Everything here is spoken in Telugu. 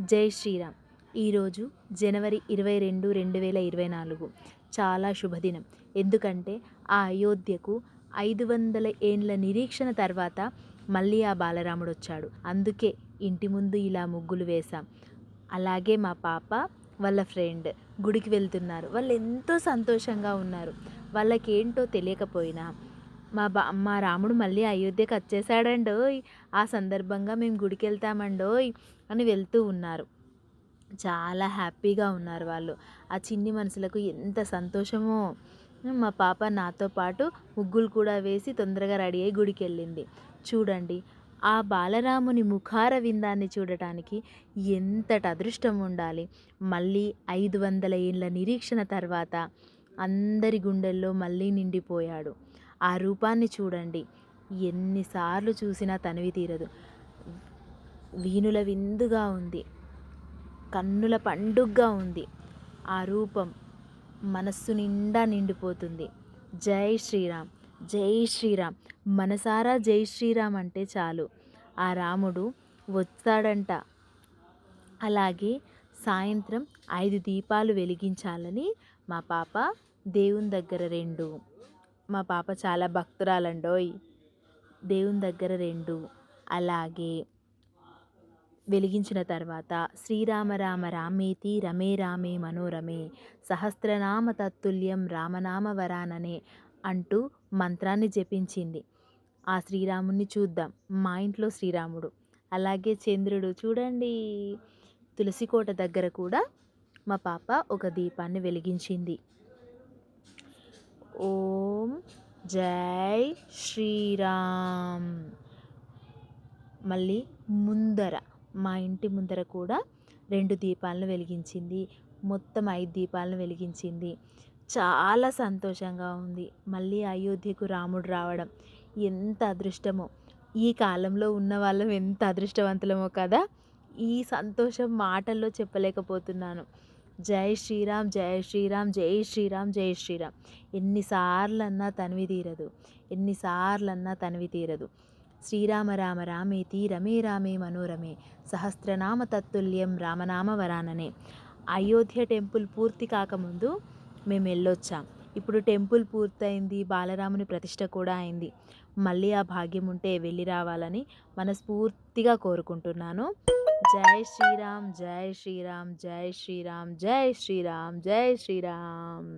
జై శ్రీరామ్. ఈరోజు జనవరి 22, 2024 చాలా శుభదినం. ఎందుకంటే ఆ అయోధ్యకు 500 ఏండ్ల నిరీక్షణ తర్వాత మళ్ళీ ఆ బాలరాముడు వచ్చాడు. అందుకే ఇంటి ముందు ఇలా ముగ్గులు వేశాం. అలాగే మా పాప వాళ్ళ ఫ్రెండ్ గుడికి వెళ్తున్నారు. వాళ్ళు ఎంతో సంతోషంగా ఉన్నారు. వాళ్ళకేంటో తెలియకపోయినా మా రాముడు మళ్ళీ అయోధ్యకు వచ్చేసాడండోయ్, ఆ సందర్భంగా మేము గుడికి వెళ్తామండోయ్ అని వెళ్తూ ఉన్నారు. చాలా హ్యాపీగా ఉన్నారు వాళ్ళు. ఆ చిన్ని మనసులకు ఎంత సంతోషమో. మా పాప నాతో పాటు ముగ్గులు కూడా వేసి తొందరగా రెడీ అయ్యి గుడికి వెళ్ళింది. చూడండి, ఆ బాలరాముని ముఖార విందాన్ని చూడటానికి ఎంతటి అదృష్టం ఉండాలి. మళ్ళీ 500 ఏళ్ళ నిరీక్షణ తర్వాత అందరి గుండెల్లో మళ్ళీ నిండిపోయాడు. ఆ రూపాన్ని చూడండి, ఎన్నిసార్లు చూసినా తనివి తీరదు. వీణుల విందుగా ఉంది, కన్నుల పండుగగా ఉంది. ఆ రూపం మనస్సు నిండా నిండిపోతుంది. జై శ్రీరామ్, జై శ్రీరామ్. మనసారా జై శ్రీరామ్ అంటే చాలు, ఆ రాముడు వస్తాడంట. అలాగే సాయంత్రం 5 దీపాలు వెలిగించాలని మా పాప దేవుని దగ్గర మా పాప చాలా భక్తురాలండోయ్. దేవుని దగ్గర అలాగే వెలిగించిన తర్వాత శ్రీరామ రామ రామేతి రమే రామే మనోరమే సహస్రనామ తత్తుల్యం రామనామ వరాననే అంటూ మంత్రాన్ని జపించింది. ఆ శ్రీరాముని చూద్దాం. మా ఇంట్లో శ్రీరాముడు. అలాగే చంద్రుడు చూడండి. తులసికోట దగ్గర కూడా మా పాప ఒక దీపాన్ని వెలిగించింది. ఓం జై శ్రీరామ్. మళ్ళీ మా ఇంటి ముందర కూడా 2 దీపాలను వెలిగించింది. మొత్తం 5 దీపాలను వెలిగించింది. చాలా సంతోషంగా ఉంది. మళ్ళీ అయోధ్యకు రాముడు రావడం ఎంత అదృష్టమో. ఈ కాలంలో ఉన్న వాళ్ళం ఎంత అదృష్టవంతులమో కదా. ఈ సంతోషం మాటల్లో చెప్పలేకపోతున్నాను. జై శ్రీరామ్, జై శ్రీరామ్, జై శ్రీరామ్, జై శ్రీరామ్. ఎన్నిసార్లన్నా తనివి తీరదు. శ్రీరామ రామ రామేతి రమే రామే మనోరమే సహస్రనామ తత్తుల్యం రామనామ వరాననే. అయోధ్య టెంపుల్ పూర్తి కాకముందు మేము వెళ్ళొచ్చాం. ఇప్పుడు టెంపుల్ పూర్తయింది, బాలరాముని ప్రతిష్ట కూడా అయింది. మళ్ళీ ఆ భాగ్యం ఉంటే వెళ్ళి రావాలని మనస్ఫూర్తిగా కోరుకుంటున్నాను. జై శ్రీరామ్, జై శ్రీరామ్, జై శ్రీరామ్, జై శ్రీరామ్, జై శ్రీరామ్.